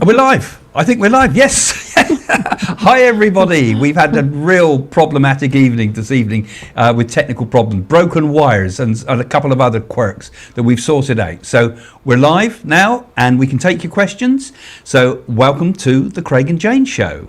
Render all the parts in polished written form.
We're live. I think we're live. Yes. Hi, everybody. We've had a real problematic evening this evening with technical problems, broken wires and a couple of other quirks that we've sorted out. So we're live now and we can take your questions. So welcome to the Craig and Jane Show.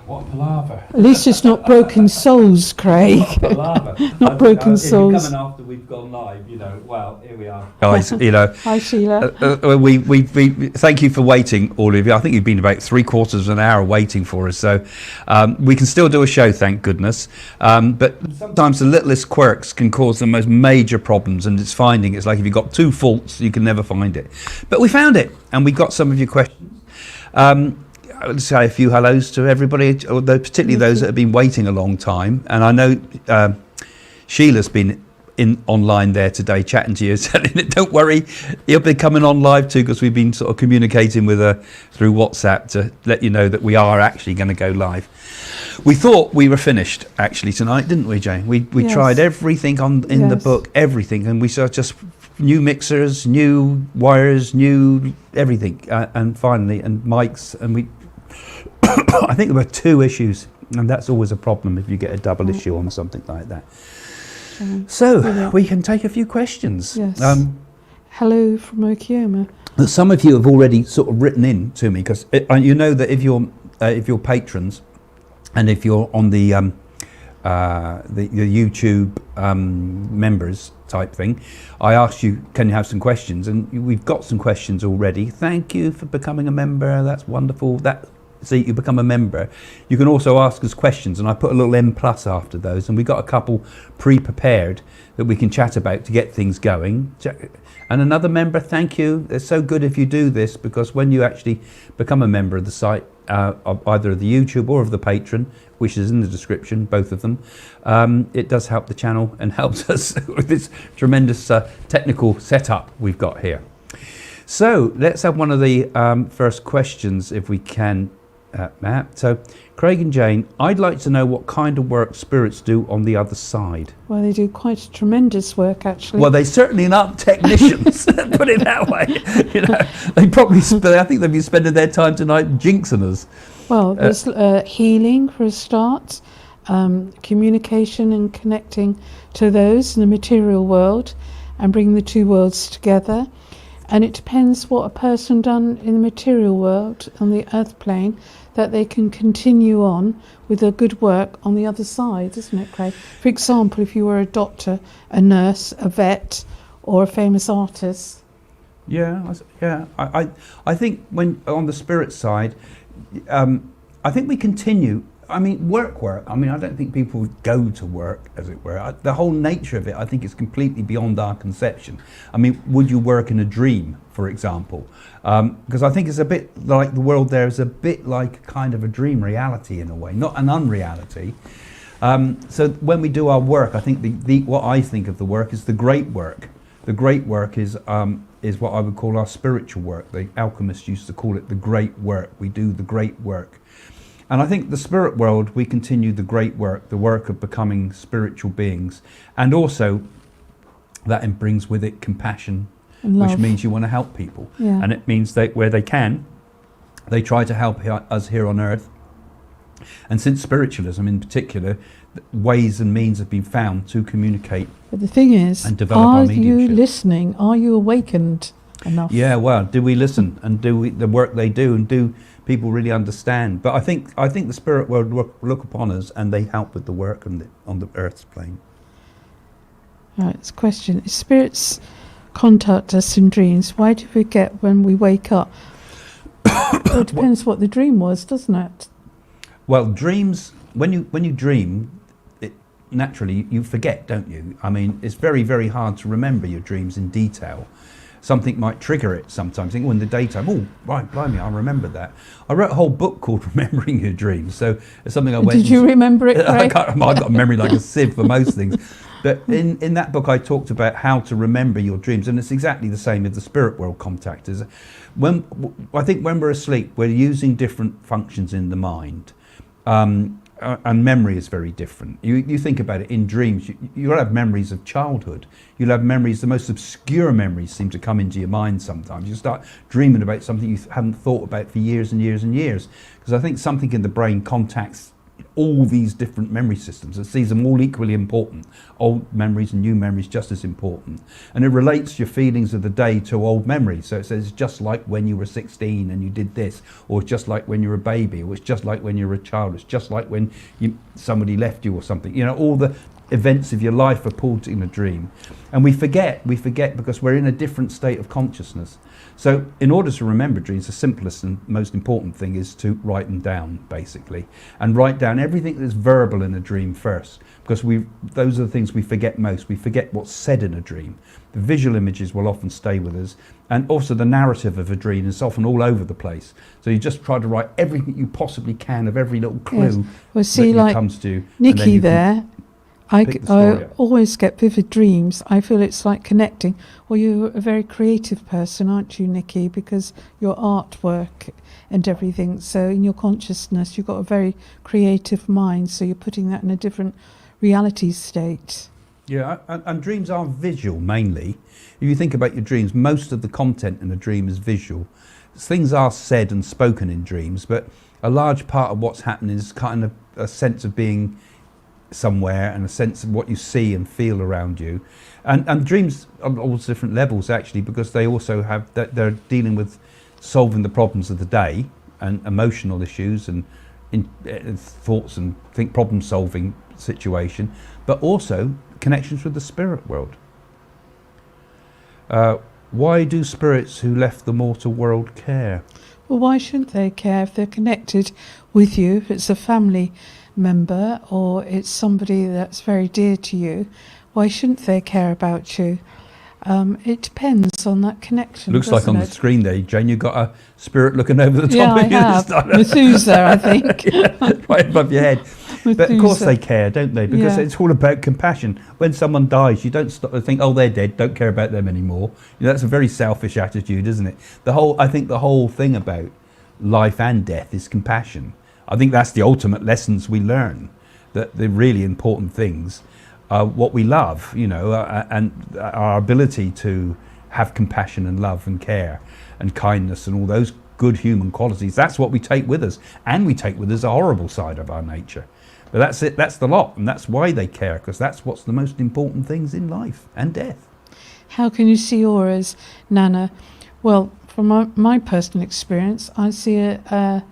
What palaver. At least it's not broken souls, Craig. Not broken souls. If you're coming after we've gone live, you know, well, here we are. Guys, you know. Hi, Sheila. We thank you for waiting, all of you. I think you've been about 3/4 of an hour waiting for us, so we can still do a show, thank goodness. But sometimes the littlest quirks can cause the most major problems, and it's like if you've got two faults, you can never find it. But we found it, and we got some of your questions. I would say a few hellos to everybody, although particularly those that have been waiting a long time. And I know Sheila's been online there today chatting to you, saying, don't worry, he'll be coming on live too, because we've been sort of communicating with her through WhatsApp to let you know that we are actually going to go live. We thought we were finished actually tonight, didn't we, Jane? We Yes. tried everything in the book, everything, and we saw just new mixers, new wires, new everything, and finally, and mics, and we I think there were 2 issues, and that's always a problem if you get a double issue on something like that. So we can take a few questions. Yes. Hello from Oklahoma. Some of you have already sort of written in to me, because you know that if you're patrons, and if you're on the YouTube members type thing, I asked you, can you have some questions? And we've got some questions already. Thank you for becoming a member. That's wonderful. So you become a member. You can also ask us questions, and I put a little M+ after those, and we got a couple pre-prepared that we can chat about to get things going. And another member, thank you. It's so good if you do this, because when you actually become a member of the site, of either of the YouTube or of the Patron, which is in the description, both of them, it does help the channel and helps us with this tremendous technical setup we've got here. So let's have one of the first questions if we can, Matt. So, Craig and Jane, I'd like to know what kind of work spirits do on the other side. Well, they do quite a tremendous work, actually. Well, they're certainly not technicians, put it that way. You know, they probably, I think they've been spending their time tonight jinxing us. Well, there's healing for a start, communication and connecting to those in the material world, and bringing the two worlds together. And it depends what a person done in the material world, on the earth plane, that they can continue on with their good work on the other side, isn't it, Craig? For example, if you were a doctor, a nurse, a vet, or a famous artist. Yeah. I think when on the spirit side, I think we continue. I mean, work. I mean, I don't think people go to work, as it were. The whole nature of it, I think, is completely beyond our conception. I mean, would you work in a dream, for example? Because I think it's a bit like the world there is a bit like kind of a dream reality in a way, not an unreality. So when we do our work, I think what I think of the work is the great work. The great work is what I would call our spiritual work. The alchemists used to call it the great work. We do the great work. And I think the spirit world, we continue the great work, the work of becoming spiritual beings. And also that brings with it compassion, which means you want to help people. Yeah. And it means that where they can, they try to help us here on earth. And since spiritualism in particular, ways and means have been found to communicate. But the thing is, and develop our are mediumship. you listening? Are you awakened enough? Yeah, well, do we listen, and do the work they do, and do people really understand? But I think the spirit world look upon us, and they help with the work on the earth's plane. Right, it's a question. If spirits contact us in dreams, why do we get when we wake up? Well, it depends what the dream was, doesn't it? Well, dreams, when you dream, naturally you forget, don't you? I mean, it's very, very hard to remember your dreams in detail. Something might trigger it sometimes. Think, in the daytime, oh, right, blimey, I remember that. I wrote a whole book called Remembering Your Dreams, so it's something I went... Did you remember it, Craig? I've got a memory like a sieve for most things. But in that book, I talked about how to remember your dreams, and it's exactly the same with the spirit world contact. I think when we're asleep, we're using different functions in the mind, and memory is very different. You think about it in dreams. You'll have memories of childhood. You'll have memories. The most obscure memories seem to come into your mind sometimes. You start dreaming about something you haven't thought about for years and years and years, because I think something in the brain contacts all these different memory systems. It sees them all equally important. Old memories and new memories just as important. And it relates your feelings of the day to old memories. So it says, just like when you were 16 and you did this, or it's just like when you were a baby, or it's just like when you were a child, it's just like when somebody left you or something. You know, all the events of your life are pulled in a dream. And we forget because we're in a different state of consciousness. So in order to remember dreams, the simplest and most important thing is to write them down, basically. And write down everything that's verbal in a dream first, because those are the things we forget most. We forget what's said in a dream. The visual images will often stay with us, and also the narrative of a dream is often all over the place. So you just try to write everything you possibly can of every little clue well, see, that like comes to you. Nikki there, I up. always get vivid dreams. I feel it's like connecting. Well, you're a very creative person, aren't you, Nikki? Because your artwork and everything. So in your consciousness, you've got a very creative mind. So you're putting that in a different reality state. Yeah, and dreams are visual mainly. If you think about your dreams, most of the content in a dream is visual. Things are said and spoken in dreams, but a large part of what's happening is kind of a sense of being somewhere and a sense of what you see and feel around you. And dreams on all different levels, actually, because they also have that they're dealing with solving the problems of the day and emotional issues and thoughts and problem solving situation, but also connections with the spirit world. Why do spirits who left the mortal world care? Well, why shouldn't they care if they're connected with you? If it's a family member or it's somebody that's very dear to you, why shouldn't they care about you? It depends on that connection. Looks like on the screen there, Jane, you've got a spirit looking over the top of you. Yeah, I have. Methuselah, I think. Yeah, right above your head. But of course they care, don't they? Because it's all about compassion. When someone dies, you don't stop to think, oh, they're dead, don't care about them anymore. You know, that's a very selfish attitude, isn't it? I think the whole thing about life and death is compassion. I think that's the ultimate lessons we learn, that the really important things are what we love, you know, and our ability to have compassion and love and care and kindness and all those good human qualities. That's what we take with us, and we take with us a horrible side of our nature. But that's it, that's the lot, and that's why they care, because that's what's the most important things in life and death. How can you see auras, Nana? Well, from my personal experience, I see an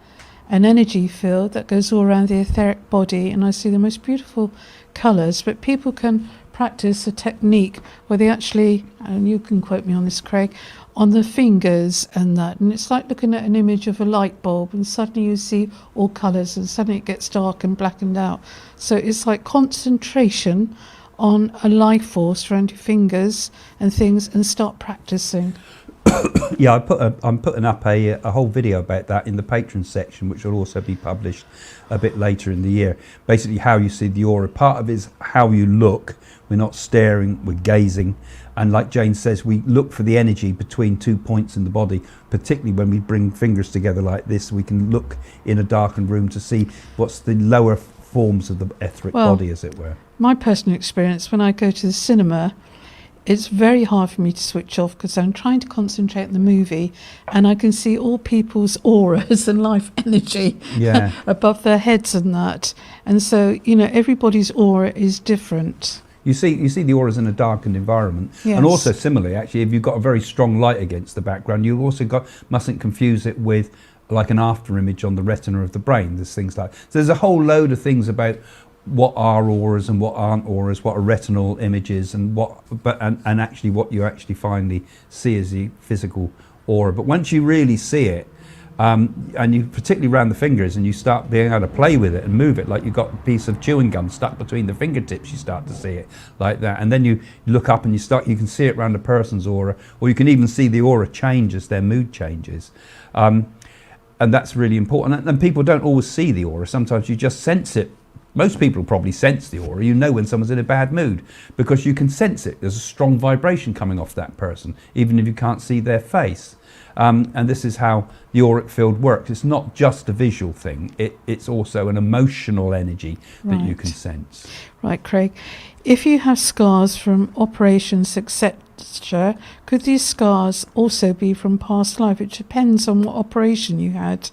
energy field that goes all around the etheric body, and I see the most beautiful colours. But people can practice a technique where they actually, and you can quote me on this, Craig, on the fingers and that, and it's like looking at an image of a light bulb, and suddenly you see all colours, and suddenly it gets dark and blackened out. So it's like concentration on a life force around your fingers and things, and start practicing. Yeah, I'm putting up a whole video about that in the Patron section, which will also be published a bit later in the year. Basically how you see the aura. Part of it is how you look. We're not staring, we're gazing. And like Jane says, we look for the energy between 2 points in the body, particularly when we bring fingers together like this. We can look in a darkened room to see what's the lower forms of the etheric body, as it were. My personal experience, when I go to the cinema, it's very hard for me to switch off because I'm trying to concentrate on the movie, and I can see all people's auras and life energy above their heads and that. And so, you know, everybody's aura is different. You see the auras in a darkened environment. Yes. And also similarly, actually, if you've got a very strong light against the background, you also mustn't confuse it with like an after image on the retina of the brain. There's things like, so there's a whole load of things about what are auras and what aren't auras, what are retinal images, and and actually what you actually finally see as the physical aura. But once you really see it, and you particularly around the fingers, and you start being able to play with it and move it like you've got a piece of chewing gum stuck between the fingertips, you start to see it like that. And then you look up and you can see it around a person's aura, or you can even see the aura change as their mood changes. And that's really important. And people don't always see the aura. Sometimes you just sense it Most people probably sense the aura. You know when someone's in a bad mood because you can sense it. There's a strong vibration coming off that person, even if you can't see their face. And this is how the auric field works. It's not just a visual thing. It's also an emotional energy that you can sense. Right, Craig. If you have scars from operations, etc., could these scars also be from past life? It depends on what operation you had.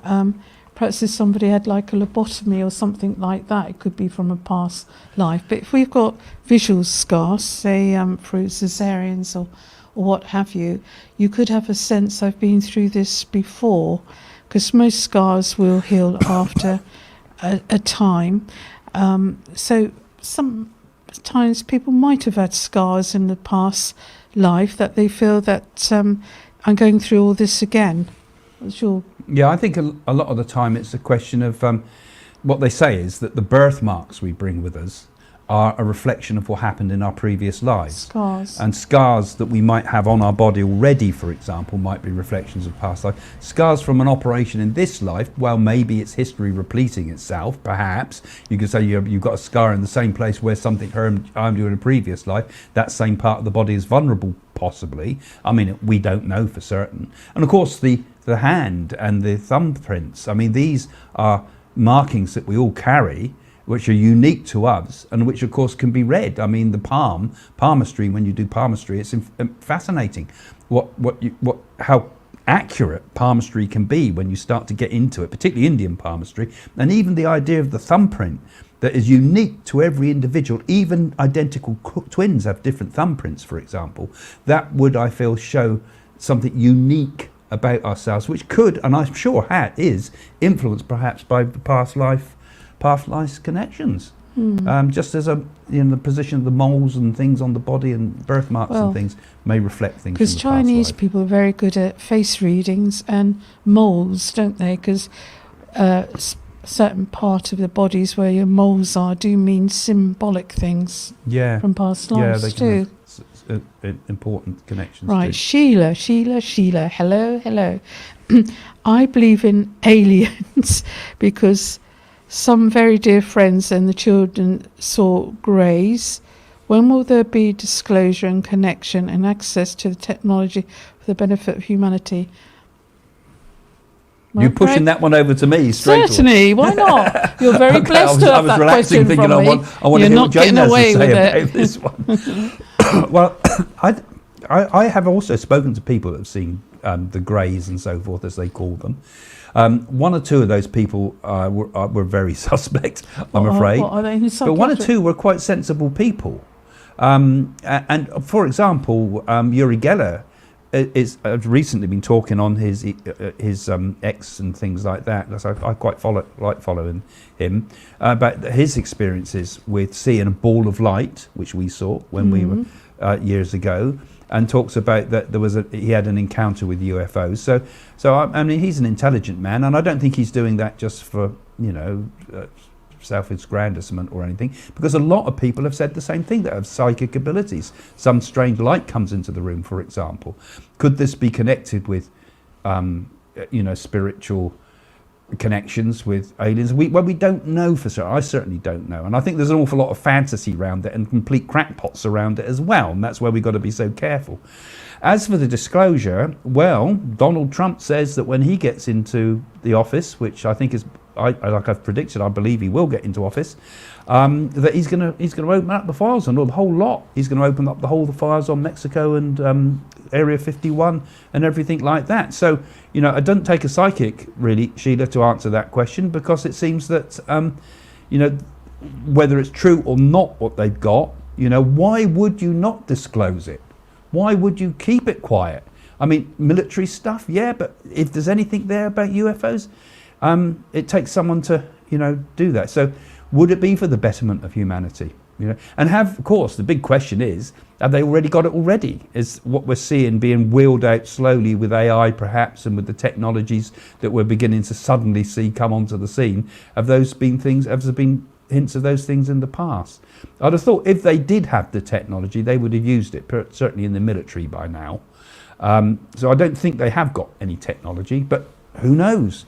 Perhaps if somebody had like a lobotomy or something like that, it could be from a past life. But if we've got visual scars, say through cesareans or what have you, you could have a sense, I've been through this before, because most scars will heal after a time. So sometimes people might have had scars in the past life that they feel that I'm going through all this again. What's your... Yeah, I think a lot of the time it's a question of what they say is that the birthmarks we bring with us are a reflection of what happened in our previous lives. Scars. And scars that we might have on our body already, for example, might be reflections of past life. Scars from an operation in this life, well, maybe it's history repeating itself, perhaps. You could say you've got a scar in the same place where something harmed you in a previous life. That same part of the body is vulnerable, possibly. I mean, we don't know for certain. And of course, the hand and the thumbprints, I mean, these are markings that we all carry, which are unique to us and which of course can be read. I mean, the palmistry, when you do palmistry, it's fascinating how accurate palmistry can be when you start to get into it, particularly Indian palmistry, and even the idea of the thumbprint that is unique to every individual. Even identical twins have different thumbprints, for example. That would, I feel, show something unique about ourselves, which could, and I'm sure is, influenced perhaps by the past life connections. Just as the position of the moles and things on the body and birthmarks and things may reflect things. Because Chinese people are very good at face readings and moles, don't they? Because certain part of the bodies where your moles are do mean symbolic things from past lives they too. Important connections. Right, too. Sheila. Hello. I believe in aliens because some very dear friends and the children saw greys. When will there be disclosure and connection and access to the technology for the benefit of humanity? You're pushing that one over to me straight Certainly, away. Why not? You're very blessed to have that question thinking from me. I want to hear what Jane has to say about this one. Well, I have also spoken to people that have seen the greys and so forth, as they call them. One or two of those people were very suspect, I'm afraid. What are they? But one or two were quite sensible people. And for example, Uri Geller has recently been talking on his X and things like that, because I quite like following him, about his experiences with seeing a ball of light, which we saw when we were years ago, and talks about that he had an encounter with UFOs. So I mean, he's an intelligent man, and I don't think he's doing that just for self-aggrandizement or anything, because a lot of people have said the same thing, that have psychic abilities. Some strange light comes into the room, for example. Could this be connected with spiritual connections with aliens? We don't know for certain. I certainly don't know, and I think there's an awful lot of fantasy around it and complete crackpots around it as well, and that's where we've got to be so careful. As for the disclosure, well, Donald Trump says that when he gets into the office, which I think is, like I've predicted, I believe he will get into office, that he's going to open up the files on the whole lot. He's going to open up the files on Mexico and Area 51 and everything like that. So, it doesn't take a psychic, really, Sheila, to answer that question, because it seems that, whether it's true or not what they've got, why would you not disclose it? Why would you keep it quiet? I mean, military stuff, yeah, but if there's anything there about UFOs, it takes someone to, do that. So would it be for the betterment of humanity? And of course, the big question is, have they already got it already? Is what we're seeing being wheeled out slowly with AI perhaps, and with the technologies that we're beginning to suddenly see come onto the scene, have there been hints of those things in the past? I'd have thought if they did have the technology, they would have used it, certainly in the military by now. So I don't think they have got any technology, but who knows?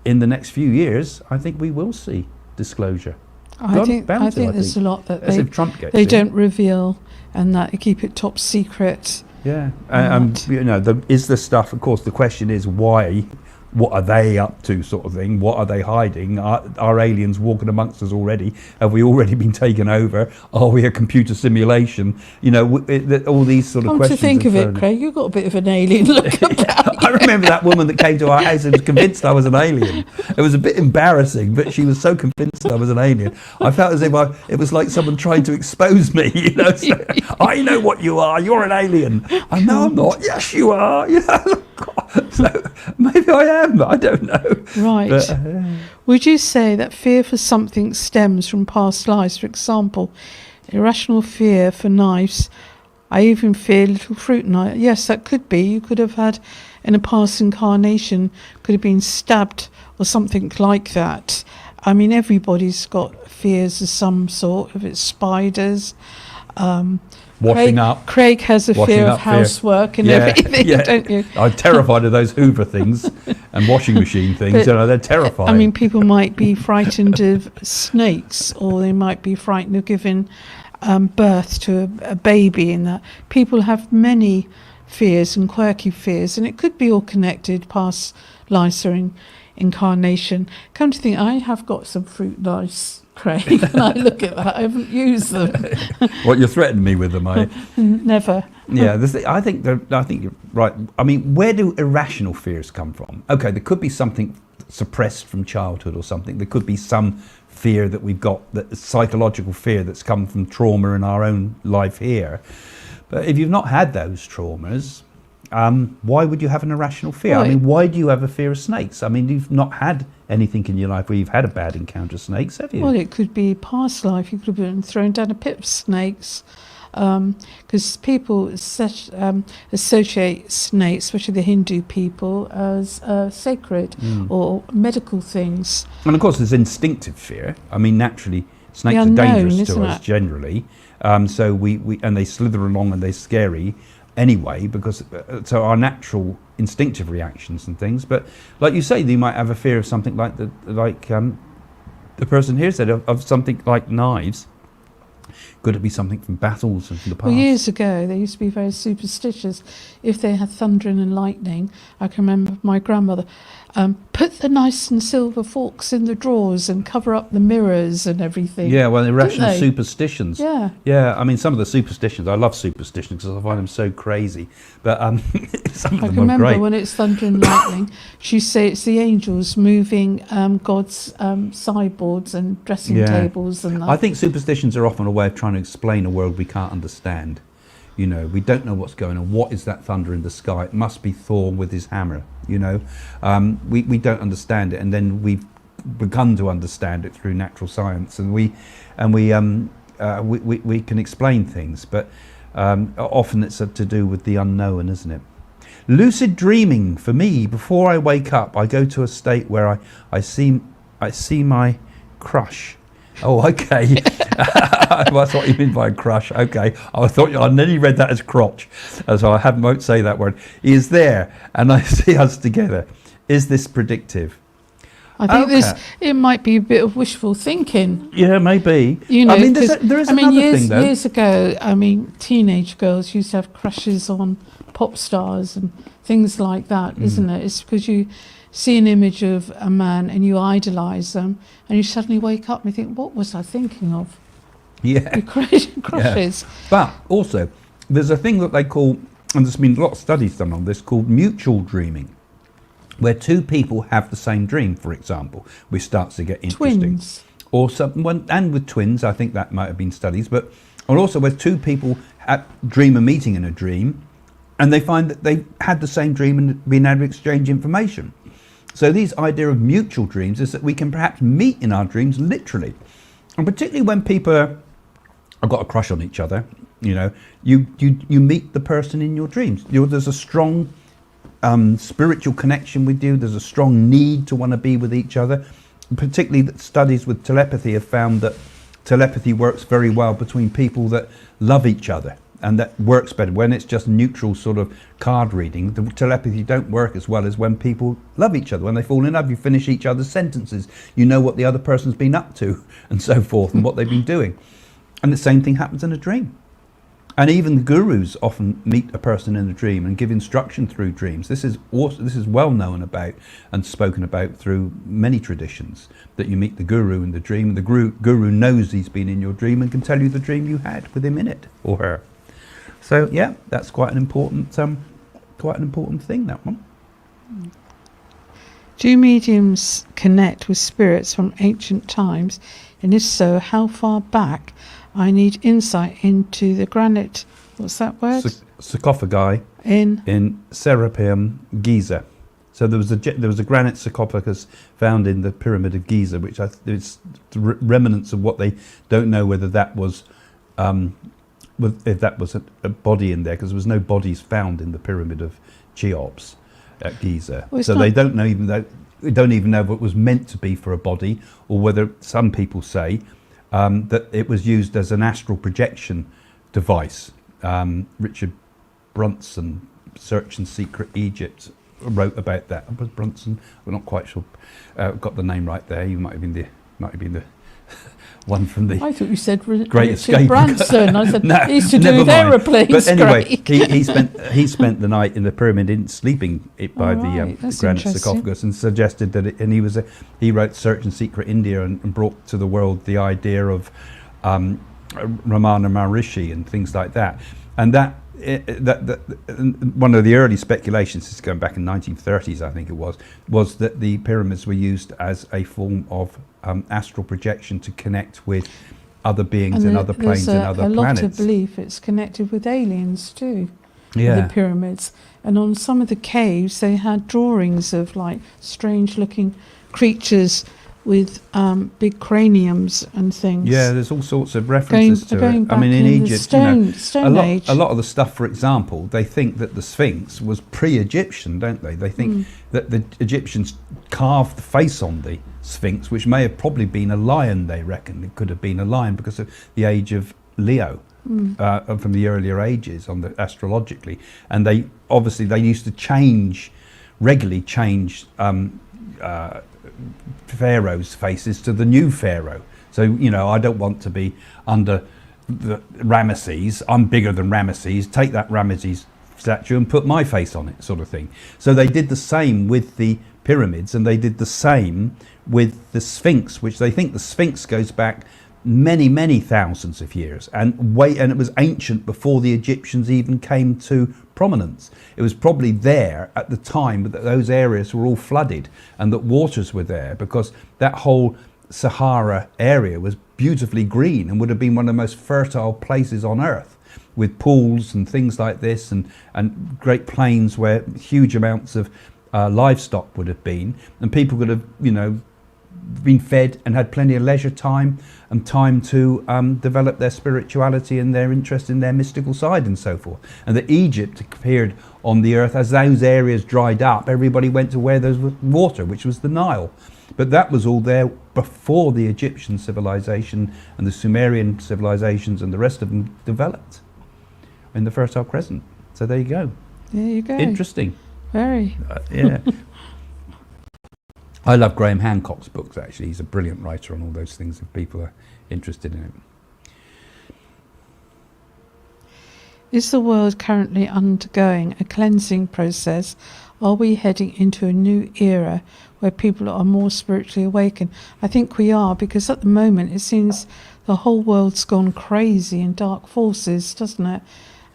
In the next few years, I think we will see disclosure. I think there's a lot that As if Trump gets they in. don't reveal, and that they keep it top secret. Yeah, is the stuff, of course, the question is why, what are they up to, sort of thing, what are they hiding, are aliens walking amongst us already, have we already been taken over, are we a computer simulation, all these sort of questions. To think of it, Craig, you've got a bit of an alien look about I remember that woman that came to our house and was convinced I was an alien. It was a bit embarrassing, but she was so convinced I was an alien. I felt as if it was like someone trying to expose me, so, I know what you are, you're an alien. No, I'm not. Yes, you are. So maybe I am, I don't know. Right. But, Would you say that fear for something stems from past lives? For example, irrational fear for knives. I even fear little fruit knife. Yes, that could be. You could have had, in a past incarnation, could have been stabbed or something like that. I mean, everybody's got fears of some sort, if it's spiders. Washing up. Craig has a fear of housework and everything, don't you? I'm terrified of those Hoover things and washing machine things. They're terrifying. I mean, people might be frightened of snakes, or they might be frightened of giving birth to a baby, and that. People have many fears and quirky fears, and it could be all connected, past lives or incarnation. Come to think, I have got some fruit knives, Craig, and I look at that, I haven't used them. What, you're threatening me with them, are you? Never. Yeah, I think you're right. I mean, where do irrational fears come from? Okay, there could be something suppressed from childhood or something. There could be some fear that we've got, that psychological fear that's come from trauma in our own life here. But if you've not had those traumas, why would you have an irrational fear? Right. I mean, why do you have a fear of snakes? I mean, you've not had anything in your life where you've had a bad encounter with snakes, have you? Well, it could be past life. You could have been thrown down a pit of snakes, because people associate snakes, especially the Hindu people, as sacred or medical things. And of course, there's instinctive fear. I mean, naturally, snakes The are unknown, dangerous to isn't us it? generally. So we and they slither along and they're scary anyway, because so our natural instinctive reactions and things. But like you say, you might have a fear of something like the person here said of something like knives. Could it be something from battles and from the past? Well, years ago, they used to be very superstitious. If they had thundering and lightning, I can remember my grandmother, put the nice and silver forks in the drawers and cover up the mirrors and everything. Yeah, well, irrational superstitions. Yeah. Yeah, I mean, some of the superstitions, I love superstitions because I find them so crazy. But some of them are great. I can remember when it's thunder and lightning, she say it's the angels moving God's sideboards and dressing tables and that. I think superstitions are often a way of trying to explain a world we can't understand. You know, we don't know what's going on. What is that thunder in the sky? It must be Thor with his hammer. You know, we don't understand it, and then we've begun to understand it through natural science, and we can explain things, but often it's to do with the unknown, isn't it? Lucid dreaming for me. Before I wake up, I go to a state where I see my crush. Oh, okay. That's what you mean by crush. Okay. I nearly read that as crotch, so I won't say that word. He is there, and I see us together. Is this predictive? I think it might be a bit of wishful thinking. Yeah, maybe. You know, I mean, there is another thing, though. Years ago, I mean, teenage girls used to have crushes on pop stars and things like that, isn't it? It's because you see an image of a man and you idolise them, and you suddenly wake up and you think, what was I thinking of? Yeah. Your crushes. Yeah. But also, there's a thing that they call, and there's been a lot of studies done on this, called mutual dreaming, where two people have the same dream, for example, which starts to get interesting. Twins. Or and with twins, I think that might have been studies, but or also where two people dream a meeting in a dream, and they find that they had the same dream and been able to exchange information. So this idea of mutual dreams is that we can perhaps meet in our dreams literally. And particularly when people have got a crush on each other, you know, you meet the person in your dreams. There's a strong spiritual connection with you. There's a strong need to want to be with each other. Particularly that studies with telepathy have found that telepathy works very well between people that love each other. and that works better. When it's just neutral sort of card reading, the telepathy don't work as well as when people love each other. When they fall in love, you finish each other's sentences. You know what the other person's been up to and so forth and what they've been doing. And the same thing happens in a dream. And even the gurus often meet a person in a dream and give instruction through dreams. This is well known about and spoken about through many traditions, that you meet the guru in the dream, and the guru knows he's been in your dream and can tell you the dream you had with him in it, or her. So yeah, that's quite an important thing, that one. Do mediums connect with spirits from ancient times? And if so, how far back? I need insight into the granite, what's that word? Sarcophagi in Serapeum, Giza. So there was a granite sarcophagus found in the Pyramid of Giza, which it's remnants of what they don't know whether that was if that was a body in there, because there was no bodies found in the Pyramid of Cheops at Giza. Well, so they don't know we don't even know if it was meant to be for a body, or whether some people say that it was used as an astral projection device. Richard Brunson, Search and Secret Egypt, wrote about that. Was Brunson? We're not quite sure. Got the name right there. You might have been the one from the. I thought you said Great Richard Escape. Branson. I said No, he used to do never with mind. aeroplanes. But anyway, Great. he spent the night in the pyramid, sleeping it by the That's granite interesting. sarcophagus, and suggested that he wrote Search and Secret India and brought to the world the idea of Ramana Maharishi and things like that, and that one of the early speculations, this is going back in 1930s, I think it was that the pyramids were used as a form of astral projection to connect with other beings and other planes and other planets. There's a lot of belief it's connected with aliens too. Yeah. The pyramids, and on some of the caves they had drawings of like strange looking creatures with big craniums and things. Yeah, there's all sorts of references to going it. back I mean, in the Egypt, Stone Age. a lot of the stuff, for example, they think that the Sphinx was pre-Egyptian, don't they? They think that the Egyptians carved the face on the Sphinx, which may have probably been a lion, they reckon. It could have been a lion because of the age of Leo. From the earlier ages astrologically, and they used to regularly change pharaohs' faces to the new pharaoh. So I don't want to be under the Ramesses. I'm bigger than Ramesses. Take that Ramesses statue and put my face on it, sort of thing. So they did the same with the pyramids, and they did the same with the Sphinx, which they think the Sphinx goes back many thousands of years, and it was ancient before the Egyptians even came to prominence. It was probably there at the time that those areas were all flooded and that waters were there, because that whole Sahara area was beautifully green and would have been one of the most fertile places on earth, with pools and things like this, and great plains where huge amounts of livestock would have been, and people could have been fed and had plenty of leisure time and time to develop their spirituality and their interest in their mystical side and so forth. And that Egypt appeared on the earth as those areas dried up. Everybody went to where there was water, which was the Nile. But that was all there before the Egyptian civilization and the Sumerian civilizations and the rest of them developed in the Fertile Crescent. So there you go. There you go. Interesting. Very. Yeah. I love Graham Hancock's books, actually. He's a brilliant writer on all those things if people are interested in it. Is the world currently undergoing a cleansing process? Are we heading into a new era where people are more spiritually awakened? I think we are, because at the moment it seems the whole world's gone crazy in dark forces, doesn't it?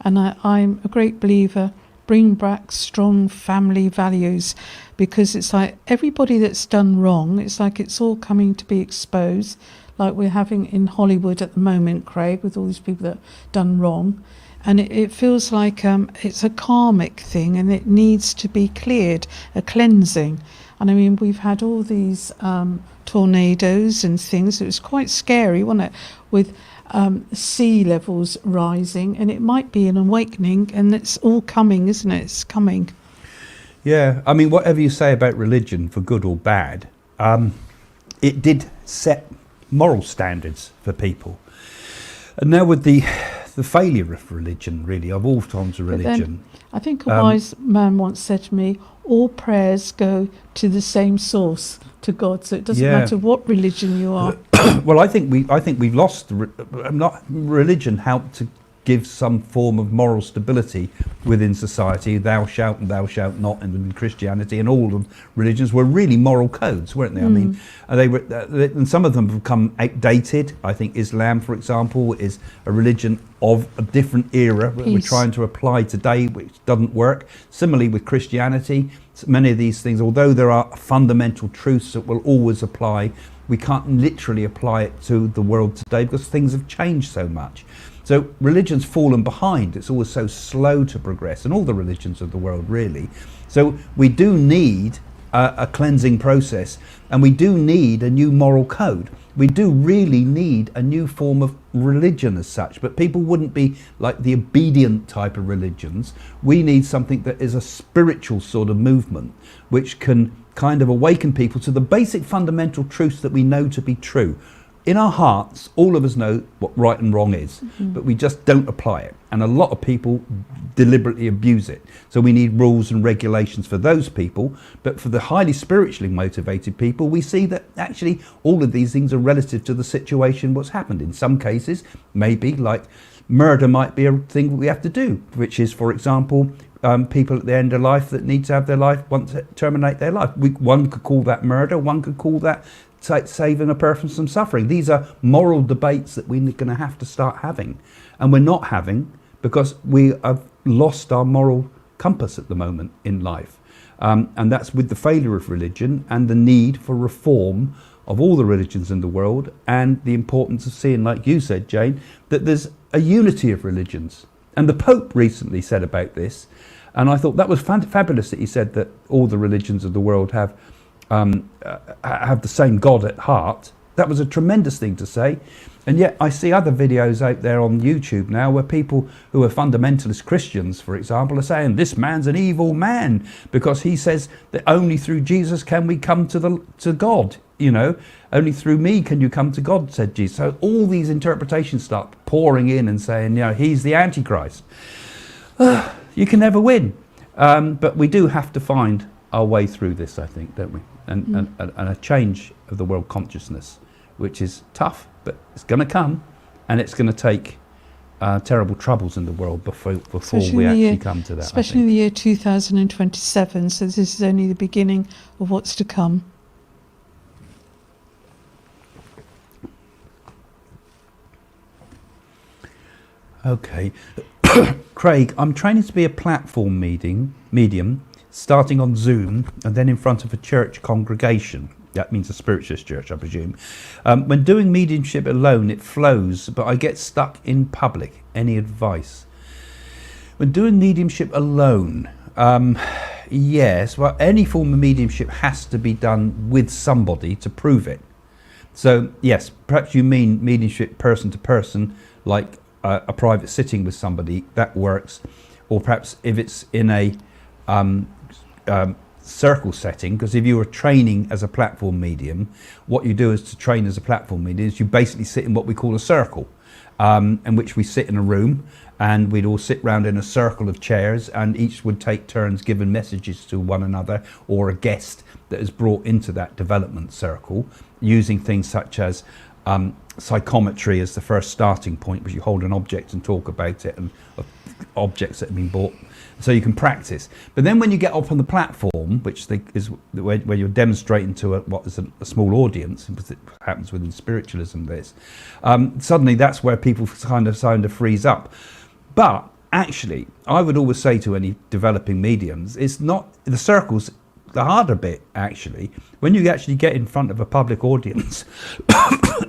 And I'm a great believer, bring back strong family values, because it's like everybody that's done wrong, it's like it's all coming to be exposed, like we're having in Hollywood at the moment, Craig, with all these people that done wrong. And it feels like it's a karmic thing, and it needs to be cleared, a cleansing. And I mean, we've had all these tornadoes and things. It was quite scary, wasn't it, with sea levels rising, and it might be an awakening, and it's all coming, isn't it? It's coming. Yeah, I mean, whatever you say about religion, for good or bad, it did set moral standards for people. And now with the the failure of religion, really, of all forms of But then, religion. I think a wise man once said to me, all prayers go to the same source, to God. So it doesn't Yeah. matter what religion you are. Well, I think we've lost. Not religion helped to give some form of moral stability within society. Thou shalt and thou shalt not, and Christianity and all the religions were really moral codes, weren't they? I mean, they were, and some of them have become outdated. I think Islam, for example, is a religion of a different era that we're trying to apply today, which doesn't work. Similarly with Christianity, many of these things, although there are fundamental truths that will always apply, we can't literally apply it to the world today because things have changed so much. So religion's fallen behind. It's always so slow to progress, and all the religions of the world, really. So we do need a cleansing process, and we do need a new moral code. We do really need a new form of religion as such, but people wouldn't be like the obedient type of religions. We need something that is a spiritual sort of movement, which can kind of awaken people to the basic fundamental truths that we know to be true. In our hearts, all of us know what right and wrong is, but we just don't apply it. And a lot of people deliberately abuse it. So we need rules and regulations for those people. But for the highly spiritually motivated people, we see that actually all of these things are relative to the situation, what's happened. In some cases, maybe like murder might be a thing we have to do, which is, for example, people at the end of life that need to have their life, want to terminate their life. One could call that murder, one could call that saving a person from suffering. These are moral debates that we're going to have to start having, and we're not having because we have lost our moral compass at the moment in life, and that's with the failure of religion and the need for reform of all the religions in the world, and the importance of seeing, like you said, Jane, that there's a unity of religions. And the Pope recently said about this, and I thought that was fabulous that he said that all the religions of the world have the same God at heart. That was a tremendous thing to say. And yet I see other videos out there on YouTube now where people who are fundamentalist Christians, for example, are saying this man's an evil man because he says that only through Jesus can we come to God. You know, only through me can you come to God, said Jesus. So all these interpretations start pouring in and saying, you know, he's the Antichrist. You can never win. But we do have to find our way through this, I think, don't we? And a change of the world consciousness, which is tough, but it's going to come, and it's going to take terrible troubles in the world before we actually come to that. Especially in the year 2027, so this is only the beginning of what's to come. Okay. Craig, I'm training to be a platform medium, starting on Zoom and then in front of a church congregation. That means a spiritualist church, I presume. When doing mediumship alone, it flows, but I get stuck in public. Any advice? When doing mediumship alone, yes, well, any form of mediumship has to be done with somebody to prove it. So, yes, perhaps you mean mediumship person to person, like a private sitting with somebody, that works. Or perhaps if it's in a circle setting, because if you were training as a platform medium, what you do is to train as a platform medium is you basically sit in what we call a circle, in which we sit in a room and we'd all sit round in a circle of chairs and each would take turns giving messages to one another or a guest that is brought into that development circle, using things such as psychometry as the first starting point, because you hold an object and talk about it, and objects that have been bought, so you can practice. But then when you get up on the platform, which is where you're demonstrating to what is a small audience, and it happens within spiritualism, suddenly that's where people kind of freeze up. But actually, I would always say to any developing mediums, it's not the circles. The harder bit, actually, when you actually get in front of a public audience,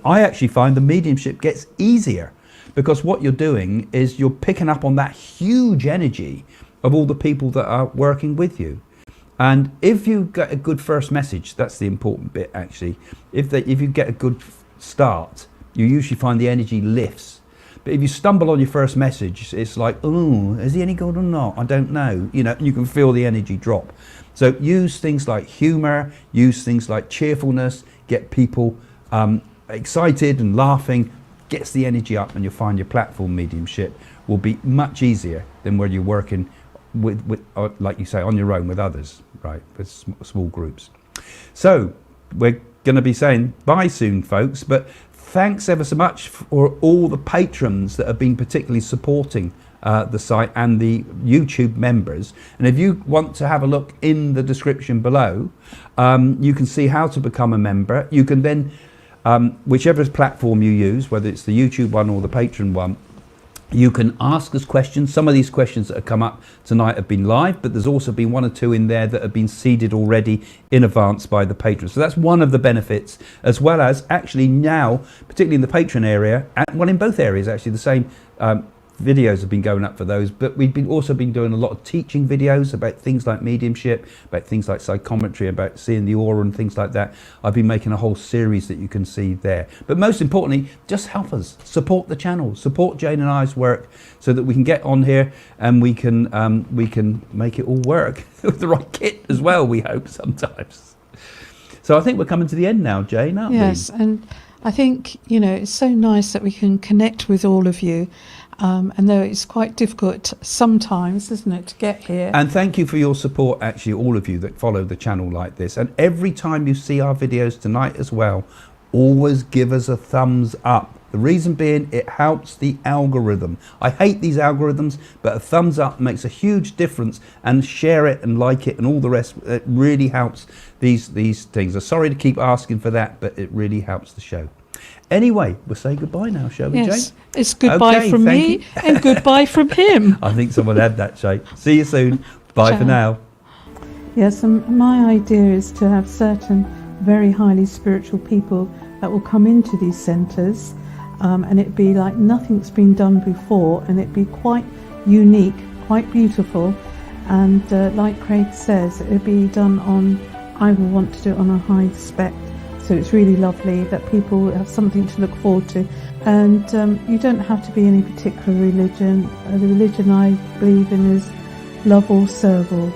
I actually find the mediumship gets easier, because what you're doing is you're picking up on that huge energy of all the people that are working with you. And if you get a good first message, that's the important bit, actually. If you get a good start, you usually find the energy lifts. But if you stumble on your first message, it's like, oh, is he any good or not? I don't know. You know, and you can feel the energy drop. So use things like humour, use things like cheerfulness, get people excited and laughing. gets the energy up, and you'll find your platform mediumship will be much easier than where you're working with like you say, on your own with others, right, with small groups. So we're going to be saying bye soon, folks, but thanks ever so much for all the patrons that have been particularly supporting the site, and the YouTube members. And if you want to have a look in the description below, you can see how to become a member. You can then, whichever platform you use, whether it's the YouTube one or the Patreon one, you can ask us questions. Some of these questions that have come up tonight have been live, but there's also been one or two in there that have been seeded already in advance by the patrons. So that's one of the benefits, as well as actually now, particularly in the Patreon area, and well, in both areas actually, the same videos have been going up for those, but we've also been doing a lot of teaching videos about things like mediumship, about things like psychometry, about seeing the aura and things like that. I've been making a whole series that you can see there. But most importantly, just help us support the channel, support Jane and I's work, so that we can get on here and we can make it all work with the right kit as well, we hope sometimes. So I think we're coming to the end now, Jane, aren't we? Yes, and I think, you know, it's so nice that we can connect with all of you. And though it's quite difficult sometimes, isn't it, to get here. And thank you for your support, actually, all of you that follow the channel like this. And every time you see our videos tonight as well, always give us a thumbs up. The reason being, it helps the algorithm. I hate these algorithms, but a thumbs up makes a huge difference. And share it and like it and all the rest. It really helps these things. I'm sorry to keep asking for that, but it really helps the show. Anyway, we'll say goodbye now, shall we, Yes, Jane? it's goodbye Okay, from me you. and goodbye from him. I think someone had that, Jane. See you soon. Bye Ciao. for now. Yes, and my idea is to have certain very highly spiritual people that will come into these centres, and it'd be like nothing's been done before, and it'd be quite unique, quite beautiful, and like Craig says, it'd be done on, I will want to do it on a high spec. So it's really lovely that people have something to look forward to. And you don't have to be any particular religion. The religion I believe in is love or serve all.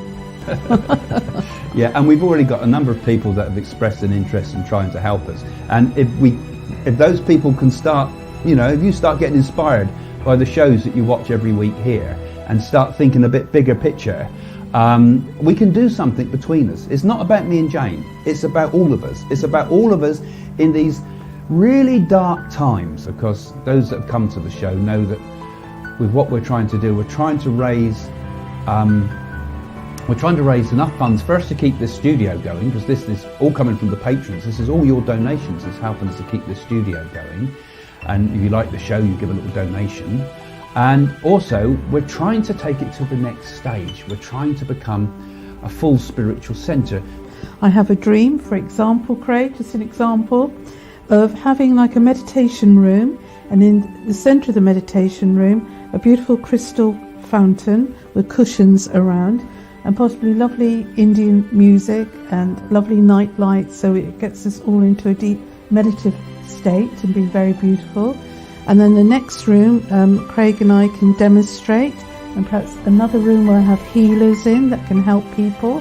Yeah, and we've already got a number of people that have expressed an interest in trying to help us. And if those people can start, you know, if you start getting inspired by the shows that you watch every week here and start thinking a bit bigger picture, we can do something between us. It's not about me and Jane, it's about all of us. It's about all of us in these really dark times. Of course, those that have come to the show know that with what we're trying to do, we're trying to raise enough funds first to keep this studio going, because this is all coming from the patrons. This is all your donations that's helping us to keep this studio going. And if you like the show, you give a little donation. And also, we're trying to take it to the next stage. We're trying to become a full spiritual centre. I have a dream, for example, Craig, just an example, of having like a meditation room, and in the centre of the meditation room, a beautiful crystal fountain with cushions around, and possibly lovely Indian music and lovely night lights, so it gets us all into a deep meditative state and be very beautiful. And then the next room, Craig and I can demonstrate, and perhaps another room where I have healers in that can help people.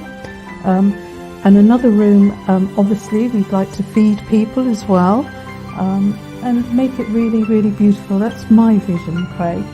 And another room, obviously, we'd like to feed people as well, and make it really, really beautiful. That's my vision, Craig.